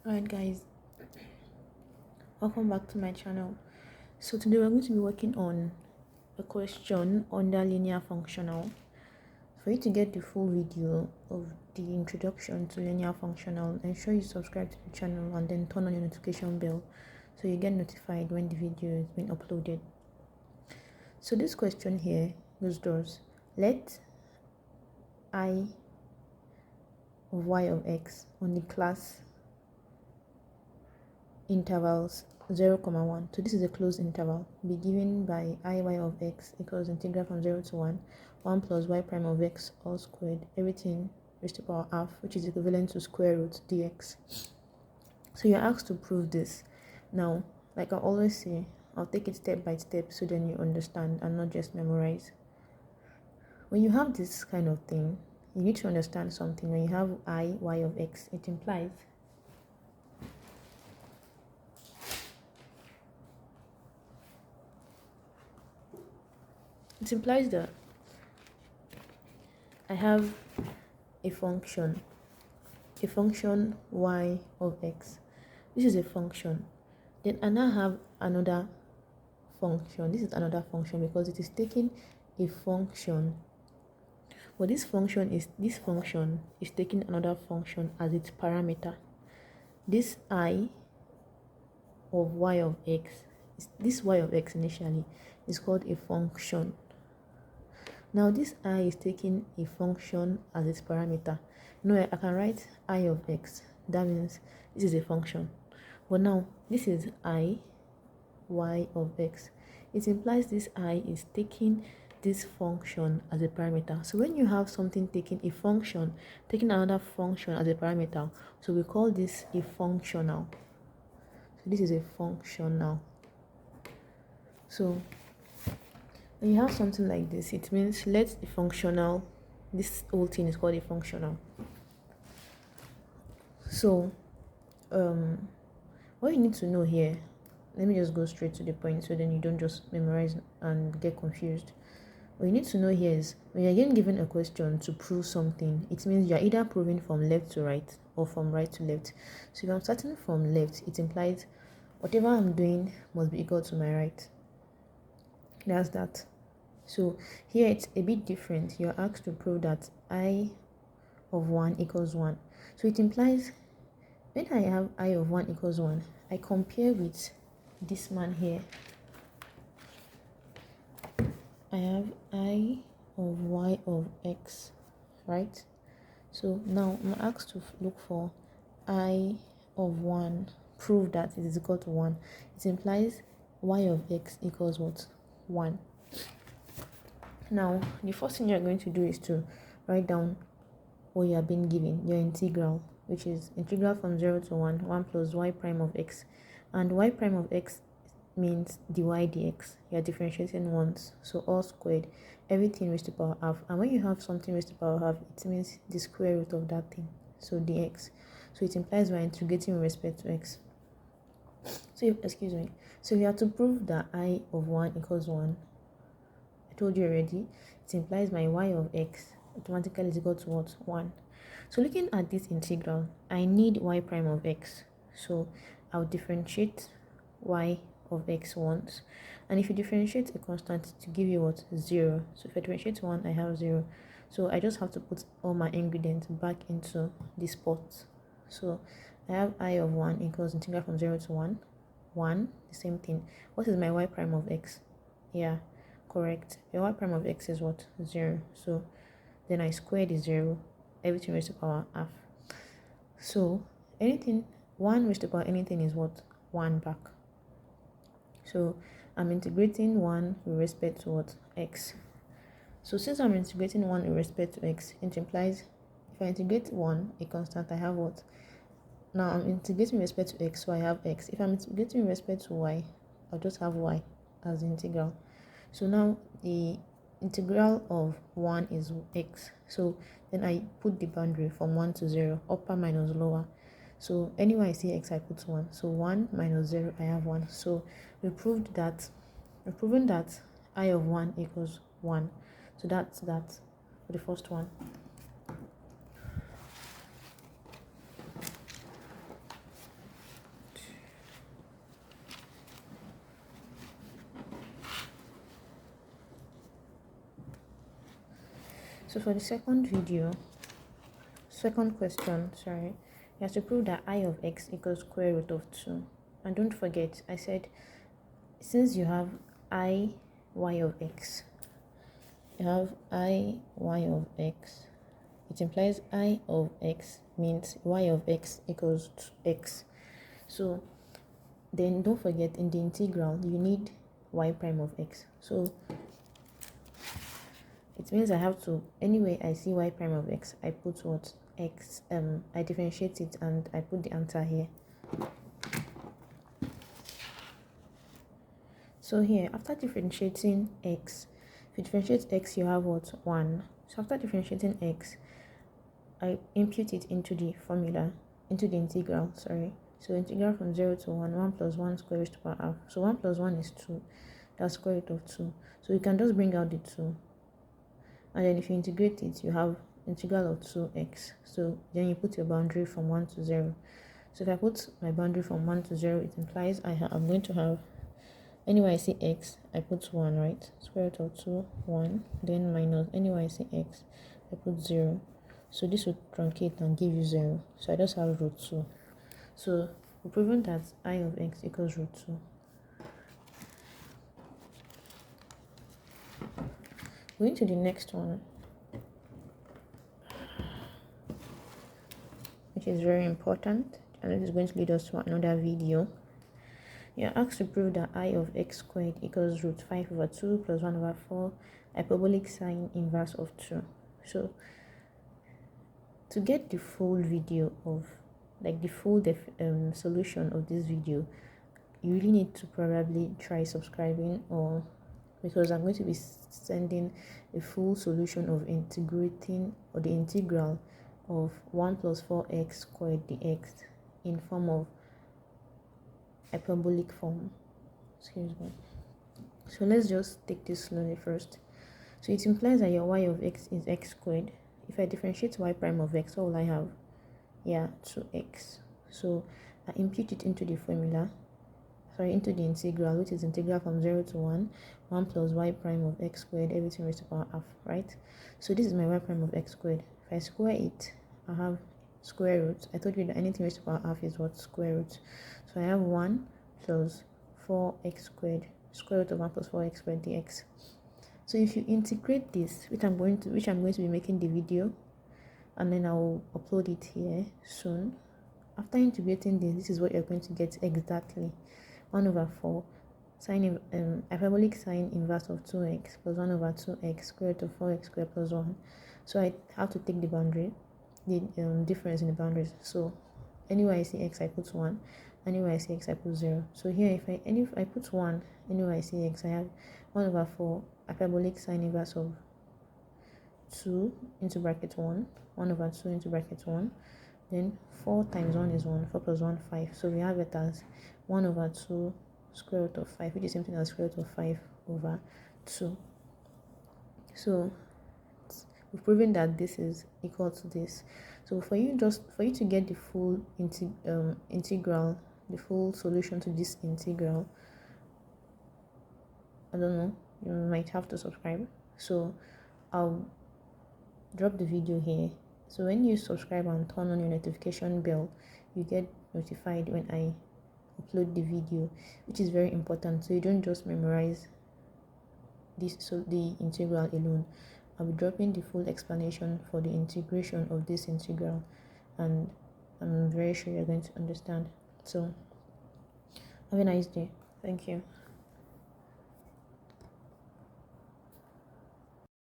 Alright guys, welcome back to my channel. So today we're going to be working on a question under linear functional. For you to get the full video of the introduction to linear functional, ensure you subscribe to the channel and then turn on your notification bell so you get notified when the video is being uploaded. So this question here goes thus: let I of y of x on the class intervals 0, 1. So this is a closed interval. Be given by iy of x equals integral from 0 to 1 plus y prime of x all squared, everything raised to the power half, which is equivalent to square root dx. So you're asked to prove this. Now, like I always say, I'll take it step by step so then you understand and not just memorize. When you have this kind of thing, you need to understand something. When you have y of x, it implies that I have a function y of x. This is a function. Then I now have another function. This is another function because it is taking a function. But this function is taking another function as its parameter. This I of y of x, this y of x initially is called a function. Now this I is taking a function as its parameter. I can write I of x. That means this is a function. But now this is I y of x. It implies this I is taking this function as a parameter. So when you have something taking a function, taking another function as a parameter, so we call this a functional. So this is a functional. So when you have something like this, it means let the functional, this whole thing is called a functional. So what you need to know here, let me just go straight to the point so then you don't just memorize and get confused. What you need to know here is when you're getting given a question to prove something, it means you're either proving from left to right or from right to left. So if I'm starting from left, it implies whatever I'm doing must be equal to my right. That's that. So here it's a bit different. You're asked to prove that I of 1 equals 1. So it implies when I have I of 1 equals 1, I compare with this man here. I have I of y of x, right? So now I'm asked to look for I of 1, prove that it is equal to 1. It implies y of x equals what? 1. Now, the first thing you're going to do is to write down what you are being given, your integral, which is integral from 0 to 1 plus y prime of x. And y prime of x means dy dx. You're differentiating once, so all squared, everything raised to the power half. And when you have something raised to the power half, it means the square root of that thing, so dx. So it implies we're integrating with respect to x. So you have to prove that I of 1 equals 1. Told you already, it implies my y of x automatically is equal to what? 1. So looking at this integral, I need y prime of x. So I'll differentiate y of x once. And if you differentiate a constant to give you what? 0. So if I differentiate 1, I have 0. So I just have to put all my ingredients back into this pot. So I have I of 1 equals integral from 0 to 1, the same thing. What is my y prime of x? Yeah, correct. Your y prime of x is what? 0. So then I squared is 0, everything raised to the power half. So anything 1 raised to the power anything is what? 1 back. So I'm integrating 1 with respect to what? X. So since I'm integrating 1 with respect to x, it implies if I integrate 1, a constant, I have what? Now I'm integrating with respect to x, so I have x. If I'm integrating with respect to y, I'll just have y as the integral. So now the integral of 1 is x. So then I put the boundary from 1 to 0, upper minus lower. So anywhere I see x, I put 1. So 1 minus 0, I have 1. So we've proven that I of 1 equals 1. So that's that for the first one. So for the second question, sorry, you have to prove that I of x equals square root of 2. And don't forget, I said since you have I y of x, you have I y of x, it implies I of x means y of x equals x. So then don't forget, in the integral you need y prime of x. So it means I have to, anyway I see y prime of x, I put what x, I differentiate it and I put the answer here. So here, after differentiating x, if you differentiate x, you have what? 1. So after differentiating x, I impute it into the formula, into the integral, sorry. So integral from 0 to 1, 1 plus 1 square raised to the power half. So 1 plus 1 is 2. That's square root of 2. So you can just bring out the 2. And then if you integrate it, you have integral of 2x. So then you put your boundary from 1 to 0. So if I put my boundary from 1 to 0, it implies I'm going to have, anywhere I see x, I put 1, right? Square root of 2, 1. Then minus, anywhere I see x, I put 0. So this would truncate and give you 0. So I just have root 2. So we've proven that I of x equals root 2. Going to the next one, which is very important, and it is going to lead us to another video. You're asked to prove that I of x squared equals root 5 over 2 plus 1 over 4 hyperbolic sine inverse of 2. So to get the full video of, like the full solution of this video, you really need to probably try subscribing, or because I'm going to be sending a full solution of integrating, or the integral of 1 plus 4x squared dx in form of hyperbolic form. Excuse me. So let's just take this slowly first. So it implies that your y of x is x squared. If I differentiate y prime of x, what will I have? Yeah, 2x. So I impute it into the formula, into the integral, which is integral from 0 to 1, 1 plus y prime of x squared, everything raised to the power half, right? So this is my y prime of x squared. If I square it, I have square root. I told you that anything raised to the power half is what? Square root. So I have 1 plus 4x squared, square root of 1 plus 4x squared dx. So if you integrate this, which I'm going to be making the video, and then I'll upload it here soon. After integrating this is what you're going to get exactly. 1 over 4 sine hyperbolic sine inverse of 2x plus 1 over 2x square root of 4x squared plus 1. So I have to take the boundary, the difference in the boundaries. So anywhere I see x, I put 1. Anywhere I see x, I put 0. So here, if I put 1, anywhere I see x, I have 1 over 4 hyperbolic sine inverse of 2 into bracket 1, 1 over 2 into bracket 1. Then 4 times 1 is 1, 4 plus 1, 5. So we have it as 1 over 2 square root of 5, which is something as square root of 5 over 2. So we've proven that this is equal to this. So for you to get the full integral, the full solution to this integral, I don't know, you might have to subscribe. So I'll drop the video here. So when you subscribe and turn on your notification bell, you get notified when I upload the video, which is very important. So you don't just memorize this, so the integral alone. I'll be dropping the full explanation for the integration of this integral, and I'm very sure you're going to understand. So have a nice day. Thank you.